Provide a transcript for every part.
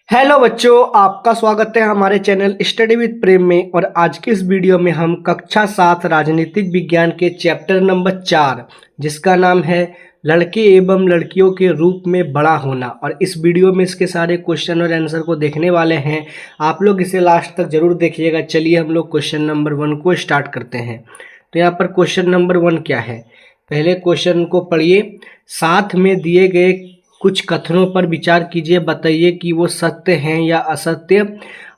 Hello बच्चों, आपका स्वागत है हमारे चैनल स्टडी विद प्रेम में। और आज की इस वीडियो में हम कक्षा 7 राजनीतिक विज्ञान के चैप्टर नंबर 4 जिसका नाम है लड़के एवं लड़कियों के रूप में बड़ा होना, और इस वीडियो में इसके सारे क्वेश्चन और आंसर को देखने वाले हैं। आप लोग इसे लास्ट तक जरूर देखिएगा। चलिए हम लोग क्वेश्चन नंबर 1 को स्टार्ट करते हैं। तो यहाँ पर क्वेश्चन नंबर 1 क्या है, पहले क्वेश्चन को पढ़िए। साथ में दिए गए कुछ कथनों पर विचार कीजिए, बताइए कि वो सत्य हैं या असत्य।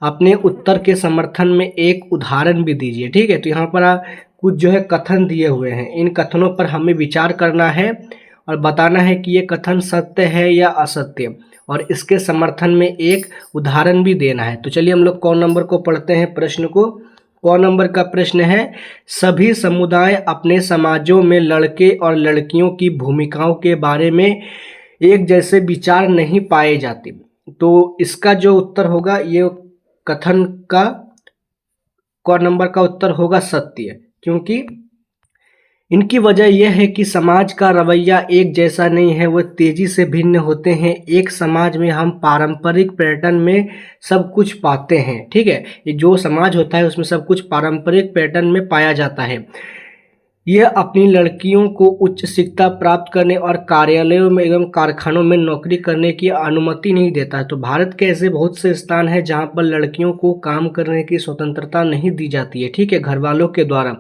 अपने उत्तर के समर्थन में एक उदाहरण भी दीजिए। ठीक है, तो यहाँ पर कुछ जो है कथन दिए हुए हैं, इन कथनों पर हमें विचार करना है और बताना है कि ये कथन सत्य है या असत्य, और इसके समर्थन में एक उदाहरण भी देना है। तो चलिए हम लोग कौन नंबर को पढ़ते हैं प्रश्न को। कौन नंबर का प्रश्न है, सभी समुदाय अपने समाजों में लड़के और लड़कियों की भूमिकाओं के बारे में एक जैसे विचार नहीं पाए जाते। तो इसका जो उत्तर होगा, ये कथन का कौन नंबर का उत्तर होगा सत्य, क्योंकि इनकी वजह यह है कि समाज का रवैया एक जैसा नहीं है, वह तेजी से भिन्न होते हैं। एक समाज में हम पारंपरिक पैटर्न में सब कुछ पाते हैं। ठीक है, ये जो समाज होता है उसमें सब कुछ पारंपरिक पैटर्न में पाया जाता है। यह अपनी लड़कियों को उच्च शिक्षा प्राप्त करने और कार्यालयों में एवं कारखानों में नौकरी करने की अनुमति नहीं देता है। तो भारत के ऐसे बहुत से स्थान हैं जहां पर लड़कियों को काम करने की स्वतंत्रता नहीं दी जाती है। ठीक है, घर वालों के द्वारा।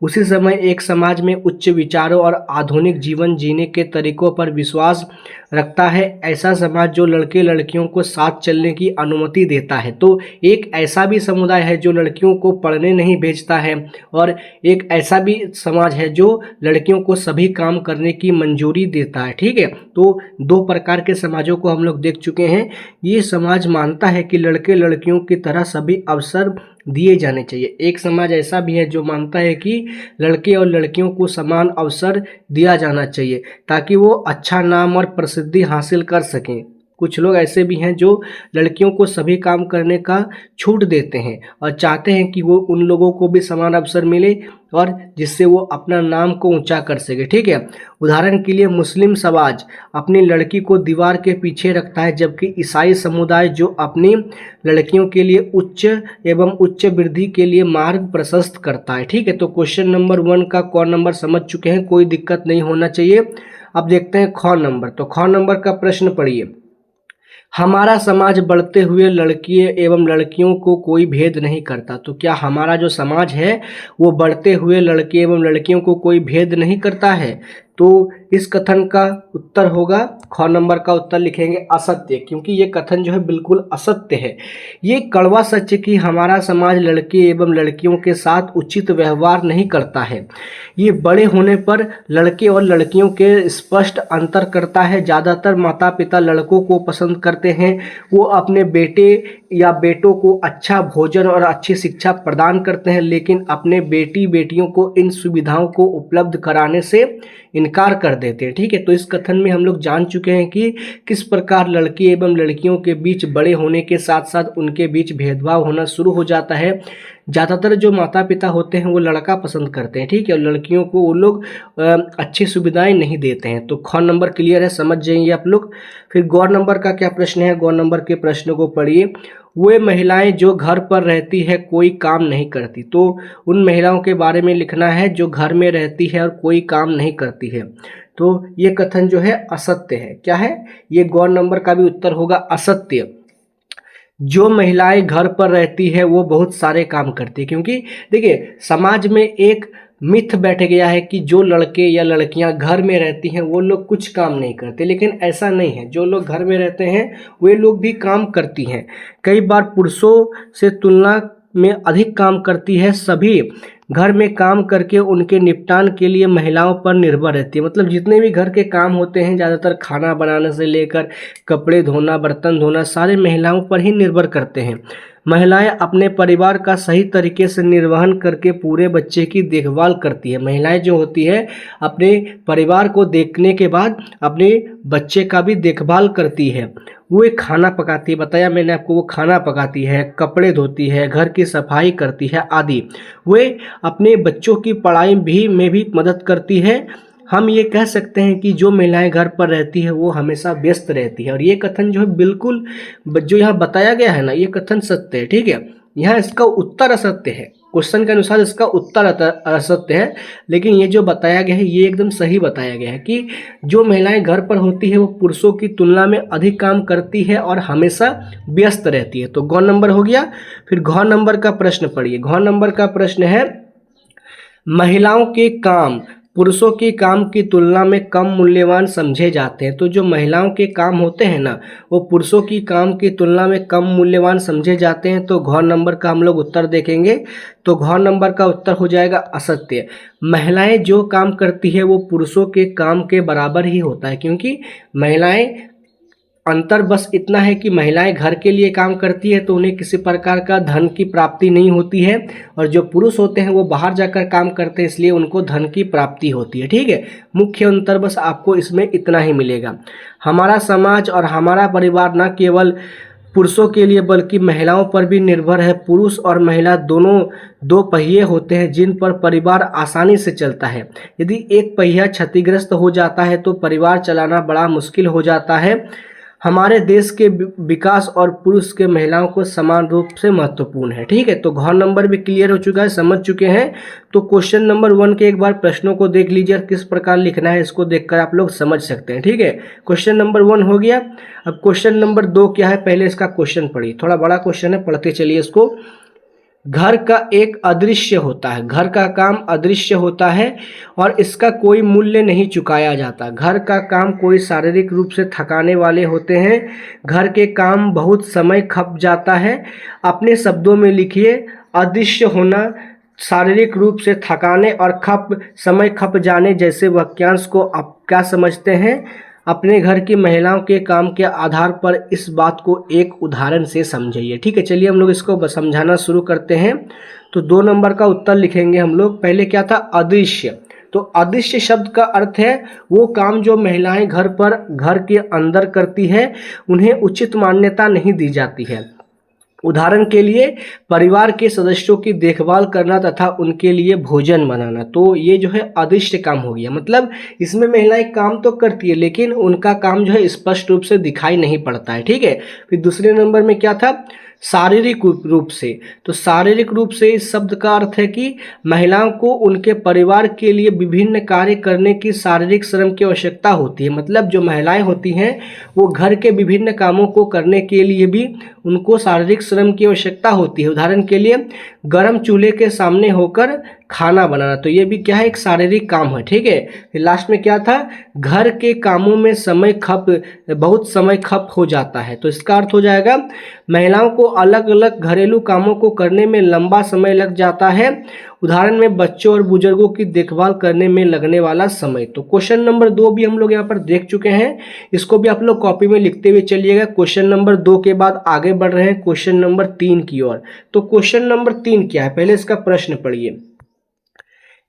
उसी समय एक समाज में उच्च विचारों और आधुनिक जीवन जीने के तरीकों पर विश्वास रखता है, ऐसा समाज जो लड़के लड़कियों को साथ चलने की अनुमति देता है। तो एक ऐसा भी समुदाय है जो लड़कियों को पढ़ने नहीं भेजता है, और एक ऐसा भी समाज है जो लड़कियों को सभी काम करने की मंजूरी देता है। ठीक है, तो दो प्रकार के समाजों को हम लोग देख चुके हैं। ये समाज मानता है कि लड़के लड़कियों की तरह सभी अवसर दिए जाने चाहिए। एक समाज ऐसा भी है जो मानता है कि लड़के और लड़कियों को समान अवसर दिया जाना चाहिए ताकि वो अच्छा नाम और प्रसिद्धि हासिल कर सकें। कुछ लोग ऐसे भी हैं जो लड़कियों को सभी काम करने का छूट देते हैं और चाहते हैं कि वो उन लोगों को भी समान अवसर मिले और जिससे वो अपना नाम को ऊंचा कर सके। ठीक है, उदाहरण के लिए मुस्लिम समाज अपनी लड़की को दीवार के पीछे रखता है, जबकि ईसाई समुदाय जो अपनी लड़कियों के लिए उच्च एवं उच्च वृद्धि के लिए मार्ग प्रशस्त करता है। ठीक है, तो क्वेश्चन नंबर 1 का कौन नंबर समझ चुके हैं, कोई दिक्कत नहीं होना चाहिए। अब देखते हैं ख नंबर। तो ख नंबर का प्रश्न पढ़िए। हमारा समाज बढ़ते हुए लड़की एवं लड़कियों को कोई भेद नहीं करता। तो क्या हमारा जो समाज है वो बढ़ते हुए लड़के एवं लड़कियों को कोई भेद नहीं करता है? तो इस कथन का उत्तर होगा, ख नंबर का उत्तर लिखेंगे असत्य, क्योंकि ये कथन जो है बिल्कुल असत्य है। ये कड़वा सच कि हमारा समाज लड़के एवं लड़कियों के साथ उचित व्यवहार नहीं करता है। ये बड़े होने पर लड़के और लड़कियों के स्पष्ट अंतर करता है। ज़्यादातर माता पिता लड़कों को पसंद करते हैं, वो अपने बेटे या बेटों को अच्छा भोजन और अच्छी शिक्षा प्रदान करते हैं, लेकिन अपने बेटी बेटियों को इन सुविधाओं को उपलब्ध कराने से इनकार कर देते हैं। ठीक है, तो इस कथन में हम लोग जान चुके हैं कि किस प्रकार लड़के एवं लड़कियों के बीच बड़े होने के साथ साथ उनके बीच भेदभाव होना शुरू हो जाता है। ज़्यादातर जो माता पिता होते हैं वो लड़का पसंद करते हैं। ठीक है, और लड़कियों को वो लोग अच्छी सुविधाएं नहीं देते हैं। तो ख नंबर क्लियर है, समझ जाएंगे आप लोग। फिर गौर नंबर का क्या प्रश्न है, गौर नंबर के प्रश्न को पढ़िए। वे महिलाएं जो घर पर रहती है कोई काम नहीं करती। तो उन महिलाओं के बारे में लिखना है जो घर में रहती है और कोई काम नहीं करती है। तो ये कथन जो है असत्य है। क्या है ये? गौर नंबर का भी उत्तर होगा असत्य। जो महिलाएं घर पर रहती है वो बहुत सारे काम करती है, क्योंकि देखिए समाज में एक मिथ बैठ गया है कि जो लड़के या लड़कियां घर में रहती हैं वो लोग कुछ काम नहीं करते, लेकिन ऐसा नहीं है। जो लोग घर में रहते हैं वे लोग भी काम करती हैं। कई बार पुरुषों से तुलना में अधिक काम करती है। सभी घर में काम करके उनके निपटान के लिए महिलाओं पर निर्भर रहती है। मतलब जितने भी घर के काम होते हैं, ज़्यादातर खाना बनाने से लेकर कपड़े धोना, बर्तन धोना, सारे महिलाओं पर ही निर्भर करते हैं। महिलाएं अपने परिवार का सही तरीके से निर्वहन करके पूरे बच्चे की देखभाल करती है। महिलाएं जो होती है अपने परिवार को देखने के बाद अपने बच्चे का भी देखभाल करती है। वो एक खाना पकाती है, बताया मैंने आपको, वो खाना पकाती है, कपड़े धोती है, घर की सफाई करती है आदि। वे अपने बच्चों की पढ़ाई भी में भी मदद करती है। हम ये कह सकते हैं कि जो महिलाएं घर पर रहती है वो हमेशा व्यस्त रहती है। और ये कथन जो है बिल्कुल जो यहाँ बताया गया है ना, ये कथन सत्य है। ठीक है, यहाँ इसका उत्तर असत्य है, क्वेश्चन के अनुसार इसका उत्तर असत्य है, लेकिन ये जो बताया गया है ये एकदम सही बताया गया है कि जो महिलाएं घर पर होती है वो पुरुषों की तुलना में अधिक काम करती है और हमेशा व्यस्त रहती है। तो घ नंबर हो गया। फिर घ नंबर का प्रश्न पढ़िए। घ नंबर का प्रश्न है, महिलाओं के काम पुरुषों के काम की तुलना में कम मूल्यवान समझे जाते हैं। तो जो महिलाओं के काम होते हैं ना, वो पुरुषों की काम की तुलना में कम मूल्यवान समझे जाते हैं। तो घ नंबर का हम लोग उत्तर देखेंगे। तो घ नंबर का उत्तर हो जाएगा असत्य। महिलाएं जो काम करती है वो पुरुषों के काम के बराबर ही होता है, क्योंकि महिलाएं, अंतर बस इतना है कि महिलाएं घर के लिए काम करती है तो उन्हें किसी प्रकार का धन की प्राप्ति नहीं होती है, और जो पुरुष होते हैं वो बाहर जाकर काम करते हैं इसलिए उनको धन की प्राप्ति होती है। ठीक है, मुख्य अंतर बस आपको इसमें इतना ही मिलेगा। हमारा समाज और हमारा परिवार न केवल पुरुषों के लिए बल्कि महिलाओं पर भी निर्भर है। पुरुष और महिला दोनों दो पहिए होते हैं जिन पर परिवार आसानी से चलता है। यदि एक पहिया क्षतिग्रस्त हो जाता है तो परिवार चलाना बड़ा मुश्किल हो जाता है। हमारे देश के विकास और पुरुष के महिलाओं को समान रूप से महत्वपूर्ण है। ठीक है, तो घ नंबर भी क्लियर हो चुका है, समझ चुके हैं। तो क्वेश्चन नंबर 1 के एक बार प्रश्नों को देख लीजिए, किस प्रकार लिखना है इसको देखकर आप लोग समझ सकते हैं। ठीक है, क्वेश्चन नंबर 1 हो गया। अब क्वेश्चन नंबर 2 क्या है, पहले इसका क्वेश्चन पढ़िए। थोड़ा बड़ा क्वेश्चन है, पढ़ते चलिए इसको। घर का एक अदृश्य होता है, घर का काम अदृश्य होता है और इसका कोई मूल्य नहीं चुकाया जाता। घर का काम कोई शारीरिक रूप से थकाने वाले होते हैं। घर के काम बहुत समय खप जाता है। अपने शब्दों में लिखिए, अदृश्य होना, शारीरिक रूप से थकाने और समय खप जाने जैसे वाक्यांश को आप क्या समझते हैं? अपने घर की महिलाओं के काम के आधार पर इस बात को एक उदाहरण से समझिए। ठीक है, चलिए हम लोग इसको समझाना शुरू करते हैं। तो 2 नंबर का उत्तर लिखेंगे हम लोग। पहले क्या था, अदृश्य। तो अदृश्य शब्द का अर्थ है वो काम जो महिलाएं घर के अंदर करती है उन्हें उचित मान्यता नहीं दी जाती है। उदाहरण के लिए परिवार के सदस्यों की देखभाल करना तथा उनके लिए भोजन बनाना। तो ये जो है अदृश्य काम हो गया, मतलब इसमें महिलाएं काम तो करती है लेकिन उनका काम जो है स्पष्ट रूप से दिखाई नहीं पड़ता है। ठीक है, फिर दूसरे नंबर में क्या था, शारीरिक रूप से। तो शारीरिक रूप से इस शब्द का अर्थ है कि महिलाओं को उनके परिवार के लिए विभिन्न कार्य करने की शारीरिक श्रम की आवश्यकता होती है। मतलब जो महिलाएं होती हैं वो घर के विभिन्न कामों को करने के लिए भी उनको शारीरिक श्रम की आवश्यकता होती है। उदाहरण के लिए गर्म चूल्हे के सामने होकर खाना बनाना, तो ये भी क्या है, एक शारीरिक काम है। ठीक है, फिर लास्ट में क्या था, घर के कामों में बहुत समय खप हो जाता है। तो इसका अर्थ हो जाएगा महिलाओं को अलग अलग घरेलू कामों को करने में लंबा समय लग जाता है। उदाहरण में बच्चों और बुजुर्गों की देखभाल करने में लगने वाला समय। तो क्वेश्चन नंबर 2 भी हम लोग यहाँ पर देख चुके हैं, इसको भी आप लोग कॉपी में लिखते हुए चलिएगा। क्वेश्चन नंबर 2 के बाद आगे बढ़ रहे हैं क्वेश्चन नंबर 3 की ओर। तो क्वेश्चन नंबर 3 क्या है, पहले इसका प्रश्न पढ़िए।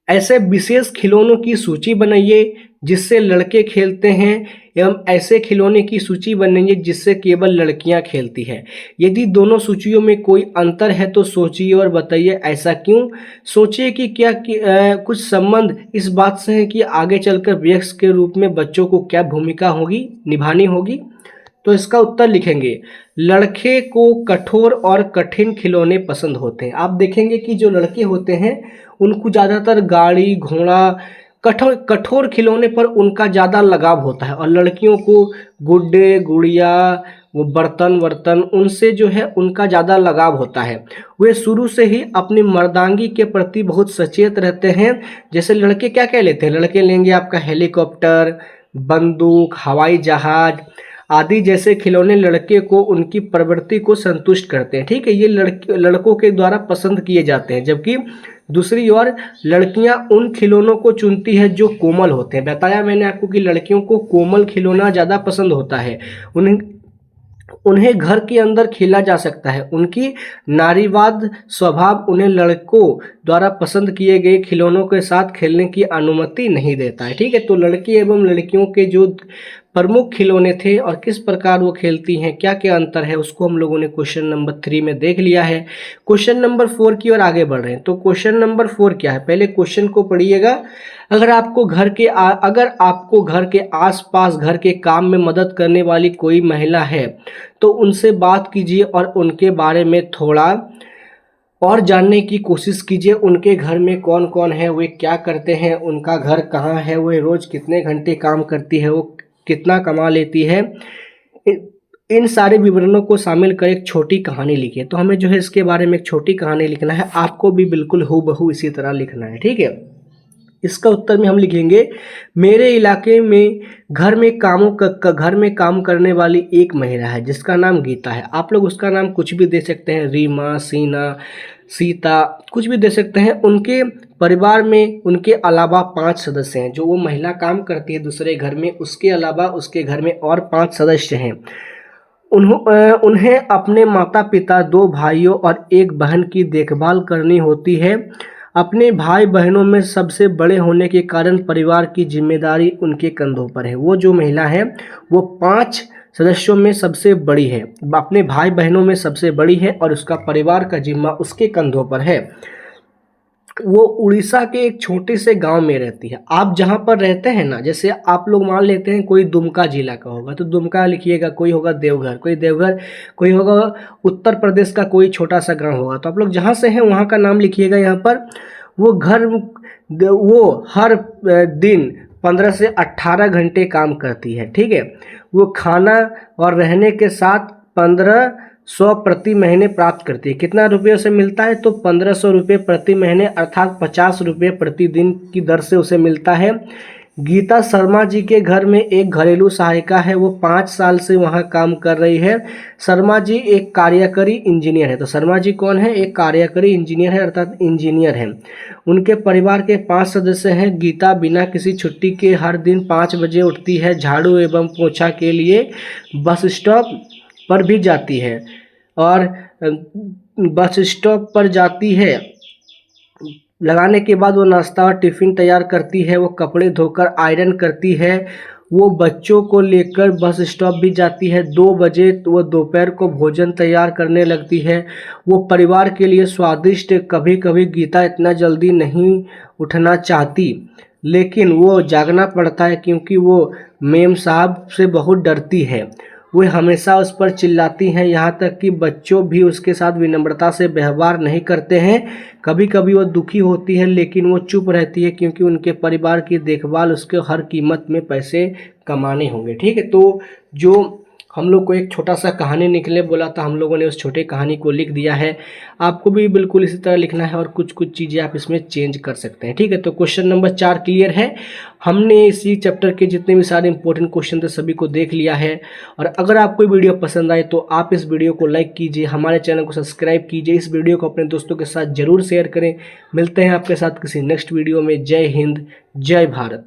ऐसे विशेष खिलौनों की सूची बनाइए जिससे लड़के खेलते हैं एवं ऐसे खिलौने की सूची बनाइए जिससे केवल लड़कियां खेलती हैं। यदि दोनों सूचियों में कोई अंतर है तो सोचिए और बताइए ऐसा क्यों। सोचिए कि क्या कुछ संबंध इस बात से है कि आगे चलकर वयस्क के रूप में बच्चों को क्या भूमिका निभानी होगी। तो इसका उत्तर लिखेंगे, लड़के को कठोर और कठिन खिलौने पसंद होते हैं। आप देखेंगे कि जो लड़के होते हैं उनको ज़्यादातर गाड़ी घोड़ा कठोर खिलौने पर उनका ज़्यादा लगाव होता है, और लड़कियों को गुड्डे गुड़िया वो बर्तन उनसे जो है उनका ज़्यादा लगाव होता है। वे शुरू से ही अपनी मर्दांगी के प्रति बहुत सचेत रहते हैं। जैसे लड़के क्या कह लेते हैं, लड़के लेंगे आपका हेलीकॉप्टर, बंदूक, हवाई जहाज आदि जैसे खिलौने लड़के को उनकी प्रवृत्ति को संतुष्ट करते हैं। ठीक है, ये लड़कों के द्वारा पसंद किए जाते हैं, जबकि दूसरी ओर लड़कियां उन खिलौनों को चुनती है जो कोमल होते हैं। बताया मैंने आपको कि लड़कियों को कोमल खिलौना ज़्यादा पसंद होता है, उन्हें घर के अंदर खेला जा सकता है। उनकी नारीवाद स्वभाव उन्हें लड़कों द्वारा पसंद किए गए खिलौनों के साथ खेलने की अनुमति नहीं देता है। ठीक है, तो लड़के एवं लड़कियों के जो प्रमुख खिलौने थे और किस प्रकार वो खेलती हैं, क्या क्या अंतर है, उसको हम लोगों ने क्वेश्चन नंबर 3 में देख लिया है। क्वेश्चन नंबर 4 की ओर आगे बढ़ रहे हैं। तो क्वेश्चन नंबर 4 क्या है, पहले क्वेश्चन को पढ़िएगा। अगर आपको घर के आसपास घर के काम में मदद करने वाली कोई महिला है तो उनसे बात कीजिए और उनके बारे में थोड़ा और जानने की कोशिश कीजिए। उनके घर में कौन कौन है, वे क्या करते हैं, उनका घर कहाँ है, वे रोज़ कितने घंटे काम करती है, वो कितना कमा लेती है। इन सारे विवरणों को शामिल कर एक छोटी कहानी लिखिए। तो हमें जो है इसके बारे में एक छोटी कहानी लिखना है। आपको भी बिल्कुल हूबहू इसी तरह लिखना है, ठीक है। इसका उत्तर में हम लिखेंगे, मेरे इलाके में घर में काम करने वाली एक महिला है जिसका नाम गीता है। आप लोग उसका नाम कुछ भी दे सकते हैं, रीमा, सीना, सीता, कुछ भी दे सकते हैं। उनके परिवार में उनके अलावा 5 सदस्य हैं। जो वो महिला काम करती है दूसरे घर में, उसके अलावा उसके घर में और 5 सदस्य हैं। उन्हें अपने माता पिता, 2 भाइयों और 1 बहन की देखभाल करनी होती है। अपने भाई बहनों में सबसे बड़े होने के कारण परिवार की जिम्मेदारी उनके कंधों पर है। वो जो महिला है वो 5 सदस्यों में सबसे बड़ी है, अपने भाई बहनों में सबसे बड़ी है और उसका परिवार का जिम्मा उसके कंधों पर है। वो उड़ीसा के एक छोटे से गांव में रहती है। आप जहां पर रहते हैं ना, जैसे आप लोग मान लेते हैं कोई दुमका जिला का होगा तो दुमका लिखिएगा, कोई होगा देवघर, कोई होगा उत्तर प्रदेश का कोई छोटा सा गांव होगा। तो आप लोग जहां से हैं वहां का नाम लिखिएगा यहाँ पर। वो हर दिन 15 से 18 घंटे काम करती है, ठीक है। वो खाना और रहने के साथ 1500 प्रति महीने प्राप्त करती है। कितना रुपये उसे मिलता है, तो 1500 रुपये प्रति महीने अर्थात 50 रुपये प्रतिदिन की दर से उसे मिलता है। गीता शर्मा जी के घर में एक घरेलू सहायिका है। वो 5 साल से वहाँ काम कर रही है। शर्मा जी एक कार्यकारी इंजीनियर है। तो शर्मा जी कौन है, एक कार्यकारी इंजीनियर है अर्थात इंजीनियर है। उनके परिवार के 5 सदस्य हैं। गीता बिना किसी छुट्टी के हर दिन 5 बजे उठती है। झाड़ू एवं पोछा के लिए बस स्टॉप पर भी जाती है और बस स्टॉप पर जाती है। लगाने के बाद वो नाश्ता और टिफ़िन तैयार करती है। वो कपड़े धोकर आयरन करती है। वो बच्चों को लेकर बस स्टॉप भी जाती है। 2 बजे तो वो दोपहर को भोजन तैयार करने लगती है। वो परिवार के लिए स्वादिष्ट, कभी कभी गीता इतना जल्दी नहीं उठना चाहती लेकिन वो जागना पड़ता है क्योंकि वो मेम साहब से बहुत डरती है। वे हमेशा उस पर चिल्लाती हैं, यहाँ तक कि बच्चों भी उसके साथ विनम्रता से व्यवहार नहीं करते हैं। कभी कभी वो दुखी होती है लेकिन वो चुप रहती है क्योंकि उनके परिवार की देखभाल उसके हर कीमत में पैसे कमाने होंगे, ठीक है। तो जो हम लोग को एक छोटा सा कहानी निकले बोला था, हम लोगों ने उस छोटे कहानी को लिख दिया है। आपको भी बिल्कुल इसी तरह लिखना है और कुछ कुछ चीज़ें आप इसमें चेंज कर सकते हैं, ठीक है। तो क्वेश्चन नंबर 4 क्लियर है। हमने इसी चैप्टर के जितने भी सारे इंपॉर्टेंट क्वेश्चन थे सभी को देख लिया है। और अगर आपको वीडियो पसंद आए तो आप इस वीडियो को लाइक कीजिए, हमारे चैनल को सब्सक्राइब कीजिए, इस वीडियो को अपने दोस्तों के साथ जरूर शेयर करें। मिलते हैं आपके साथ किसी नेक्स्ट वीडियो में। जय हिंद, जय भारत।